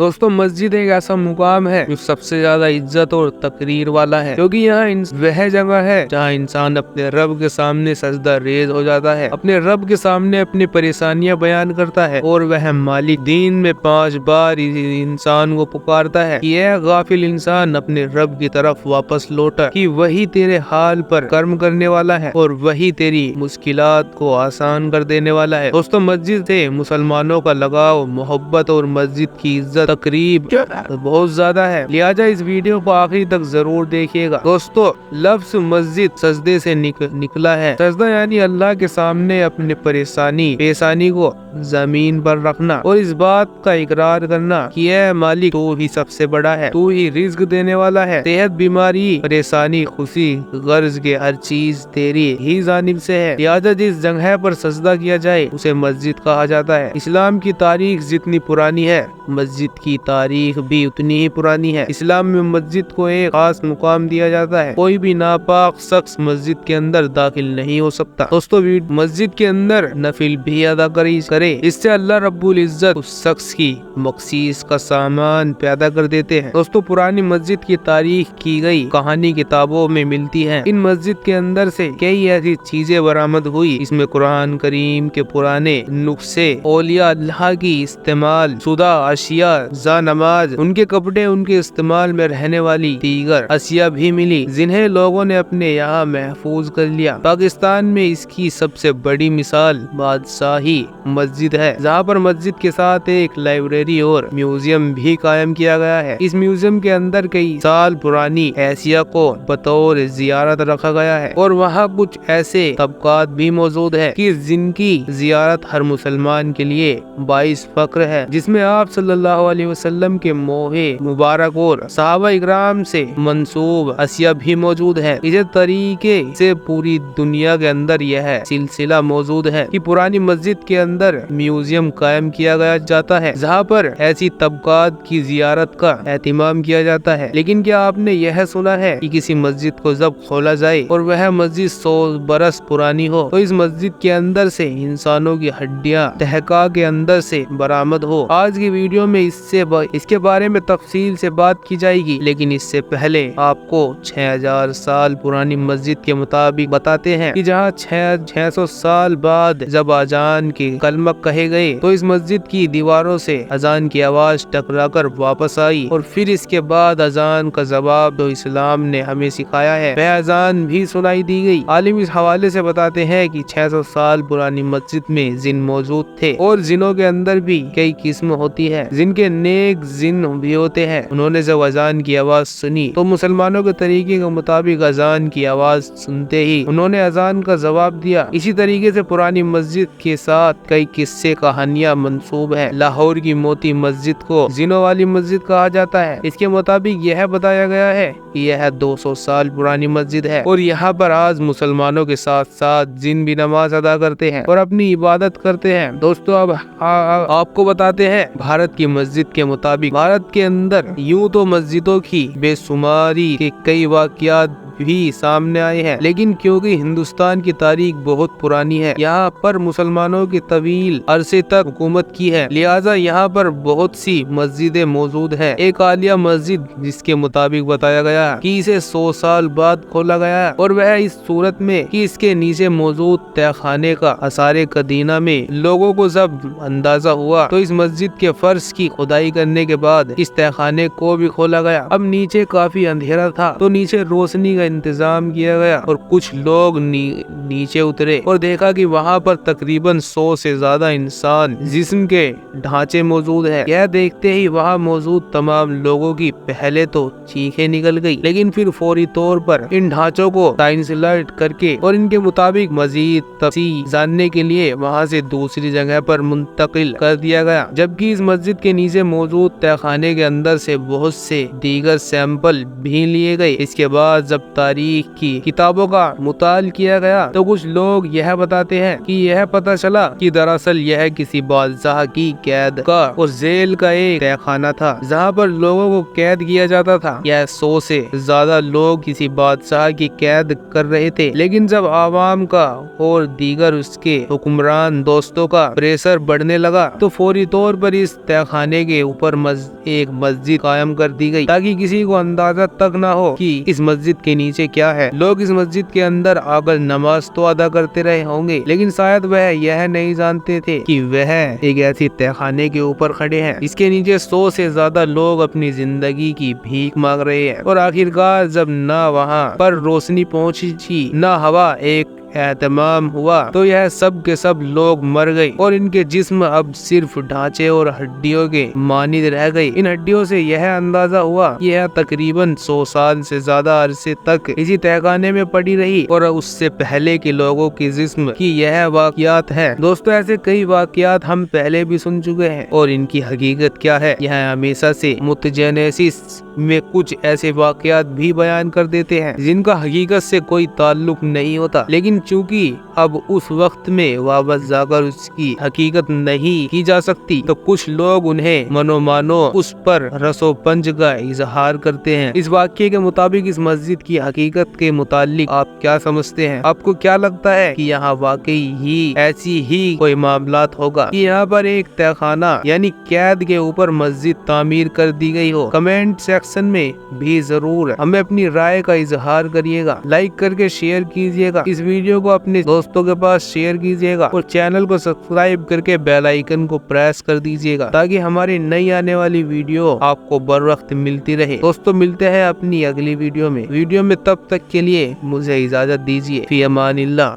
दोस्तों मस्जिद एक ऐसा मुकाम है जो सबसे ज्यादा इज्जत और तकरीर वाला है, क्योंकि यहाँ वह जगह है जहाँ इंसान अपने रब के सामने सजदा रेज हो जाता है, अपने रब के सामने अपनी परेशानियां बयान करता है और वह मालिक दिन में 5 बार इंसान को पुकारता है कि यह गाफिल इंसान अपने रब की तरफ वापस लौटा, कि वही तेरे हाल पर कर्म करने वाला है और वही तेरी मुश्किलात को आसान कर देने वाला है। दोस्तों मस्जिद से मुसलमानों का लगाव, मोहब्बत और मस्जिद की इज्जत तकरीब बहुत ज्यादा है, लिहाजा इस वीडियो को आखिरी तक जरूर देखिएगा। दोस्तों लफ्ज मस्जिद सजदे से निकला है। सजदा यानी अल्लाह के सामने अपने पेशानी को जमीन पर रखना और इस बात का इकरार करना कि ऐ मालिक तू ही सबसे बड़ा है, तू ही रिज्क देने वाला है, सेहत, बीमारी, परेशानी, खुशी, गर्ज के हर चीज तेरी ही जानिब से है। लिहाजा जिस जगह पर सजदा किया जाए उसे मस्जिद कहा जाता है। इस्लाम की तारीख जितनी पुरानी है मस्जिद की तारीख भी उतनी ही पुरानी है। इस्लाम में मस्जिद को एक खास मुकाम दिया जाता है, कोई भी नापाक शख्स मस्जिद के अंदर दाखिल नहीं हो सकता। दोस्तों मस्जिद के अंदर नफिल भी अदा करे, इससे अल्लाह रब्बुल इज्जत उस शख्स की मकसीस का सामान पैदा कर देते हैं। दोस्तों पुरानी मस्जिद की तारीख की गई कहानी किताबों में मिलती है। इन मस्जिद के अंदर से कई ऐसी चीजें बरामद हुई, इसमें कुरान करीम के पुराने नुस्खे, औलिया अल्लाह की इस्तेमाल शुदा अशिया, जा नमाज, उनके कपड़े, उनके इस्तेमाल में रहने वाली दीगर अशिया भी मिली, जिन्हें लोगों ने अपने यहाँ महफूज कर लिया। पाकिस्तान में इसकी सबसे बड़ी मिसाल बादशाही मस्जिद है, जहाँ पर मस्जिद के साथ एक लाइब्रेरी और म्यूजियम भी कायम किया गया है। इस म्यूजियम के अंदर कई साल पुरानी एशिया को बतौर जियारत रखा गया है और वहाँ कुछ ऐसे तबकात भी मौजूद है कि जिनकी जियारत हर मुसलमान के लिए बाइस फक्र है, जिसमें आप सल्लल्लाहु अलैहि वसल्लम के मोहे मुबारक और सहाबा इकराम से मंसूब अशिया भी मौजूद है। इसी तरीके से पूरी दुनिया के अंदर यह सिलसिला मौजूद है कि पुरानी मस्जिद के अंदर म्यूजियम कायम किया गया जाता है, जहाँ पर ऐसी तबकात की जियारत का एहतिमाम किया जाता है। लेकिन क्या आपने यह सुना है कि किसी मस्जिद को जब खोला जाए और वह मस्जिद 100 बरस पुरानी हो तो इस मस्जिद के अंदर से इंसानों की हड्डियां तहका के अंदर से बरामद हो। आज की वीडियो में इसके बारे में तफसील से बात की जाएगी, लेकिन इससे पहले आपको 6000 साल पुरानी मस्जिद के मुताबिक बताते हैं कि जहाँ 600 साल बाद जब अजान के कलमा कहे गए तो इस मस्जिद की दीवारों से अजान की आवाज टकराकर वापस आई और फिर इसके बाद अजान का जवाब जो इस्लाम ने हमें सिखाया है वह अजान भी सुनाई दी गई। आलिम इस हवाले से बताते हैं कि 600 साल पुरानी मस्जिद में जिन मौजूद थे और जिनों के अंदर भी कई किस्म होती है, जिनके नेक जिन भी होते हैं। उन्होंने जब अजान की आवाज सुनी तो मुसलमानों के तरीके के मुताबिक अजान की आवाज सुनते ही उन्होंने अजान का जवाब दिया। इसी तरीके से पुरानी मस्जिद के साथ कई किस्से कहानियां मंसूब है। लाहौर की मोती मस्जिद को जिनों वाली मस्जिद कहा जाता है। इसके मुताबिक यह बताया गया है कि यह 200 साल पुरानी मस्जिद है और यहाँ पर आज मुसलमानों के साथ साथ जिन भी नमाज अदा करते हैं और अपनी इबादत करते हैं। दोस्तों अब आपको बताते हैं भारत की मस्जिद के मुताबिक भारत के अंदर यूं तो मस्जिदों की बेशुमारी के कई वाक़यात भी सामने आए हैं, लेकिन क्योंकि हिंदुस्तान की तारीख बहुत पुरानी है, यहाँ पर मुसलमानों की तवील अरसे तक हुकूमत की है, लिहाजा यहाँ पर बहुत सी मस्जिदें मौजूद है। एक आलिया मस्जिद जिसके मुताबिक बताया गया कि इसे 100 साल बाद खोला गया है और वह इस सूरत में कि इसके नीचे मौजूद तहखाने का आसारे कदीना में लोगों को जब अंदाजा हुआ तो इस मस्जिद के फर्श की खुदाई करने के बाद इस तहखाने को भी खोला गया। अब नीचे काफी अंधेरा था तो नीचे रोशनी का इंतजाम किया गया और कुछ लोग नीचे उतरे और देखा कि वहाँ पर तकरीबन 100 से ज्यादा इंसान जिस्म के ढांचे मौजूद है। यह देखते ही वहाँ मौजूद तमाम लोगों की पहले तो चीखें निकल गई, लेकिन फिर फौरी तौर पर इन ढांचों को ट्रांसलेट करके और इनके मुताबिक मजीद तफसील जानने के लिए वहाँ से दूसरी जगह पर मुंतकिल कर दिया गया। जबकि इस मस्जिद के नीचे मौजूद तहखाने के अंदर से बहुत से दीगर सैंपल भी लिए गए। इसके बाद जब تاریخ کی کتابوں کا مطالعہ کیا گیا تو کچھ لوگ یہ بتاتے ہیں کہ یہ پتہ چلا کہ دراصل یہ کسی بادشاہ کی قید کا اور ذیل کا ایک تہہ خانہ تھا جہاں پر لوگوں کو قید کیا جاتا تھا۔ یہ 100 سے زیادہ لوگ کسی بادشاہ کی قید کر رہے تھے، لیکن جب عوام کا اور دیگر اس کے حکمران دوستوں کا پریشر بڑھنے لگا تو فوری طور پر اس تہہ خانے کے اوپر ایک مسجد قائم کر دی گئی تاکہ کسی کو اندازہ تک نہ ہو کہ اس مسجد کے نیچے کیا ہے۔ لوگ اس مسجد کے اندر آ کر نماز تو ادا کرتے رہے ہوں گے، لیکن شاید وہ یہ نہیں جانتے تھے کہ وہ ایک ایسی تہہ خانے کے اوپر کھڑے ہیں اس کے نیچے 100 سے زیادہ لوگ اپنی زندگی کی بھیک مانگ رہے ہیں۔ اور آخرکار جب نہ وہاں پر روشنی پہنچی نہ ہوا ایک اہتمام ہوا تو یہ سب کے سب لوگ مر گئے اور ان کے جسم اب صرف ڈھانچے اور ہڈیوں کے مانند رہ گئے۔ ان ہڈیوں سے یہ اندازہ ہوا کہ یہ تقریباً 100 سال سے زیادہ عرصے تک اسی تہہ خانے میں پڑی رہی اور اس سے پہلے کے لوگوں کے جسم کی یہ واقعات ہے۔ دوستو، ایسے کئی واقعات ہم پہلے بھی سن چکے ہیں اور ان کی حقیقت کیا ہے یہ ہمیشہ سے متجانسس میں کچھ ایسے واقعات بھی بیان کر دیتے ہیں جن کا حقیقت سے کوئی تعلق نہیں ہوتا، لیکن چونکہ اب اس وقت میں واپس جا کر اس کی حقیقت نہیں کی جا سکتی تو کچھ لوگ انہیں منو اس پر رسو پنج کا اظہار کرتے ہیں۔ اس واقعے کے مطابق اس مسجد کی حقیقت کے متعلق آپ کیا سمجھتے ہیں؟ آپ کو کیا لگتا ہے کہ یہاں واقعی ہی ایسی ہی کوئی معاملات ہوگا کہ یہاں پر ایک تہہ خانہ یعنی قید کے اوپر مسجد تعمیر کر دی گئی ہو؟ کمنٹ سیکشن میں بھی ضرور ہمیں اپنی رائے کا اظہار کریے گا، لائک کر کے شیئر کیجیے گا، اس ویڈیو کو اپنے دوستوں کے پاس شیئر کیجیے گا اور چینل کو سبسکرائب کر کے بیل آئیکن کو پریس کر دیجیے گا تاکہ ہماری نئی آنے والی ویڈیو آپ کو بر وقت ملتی رہے۔ دوستوں، ملتے ہیں اپنی اگلی ویڈیو میں تب تک کے لیے مجھے اجازت دیجیے۔ فی امان اللہ۔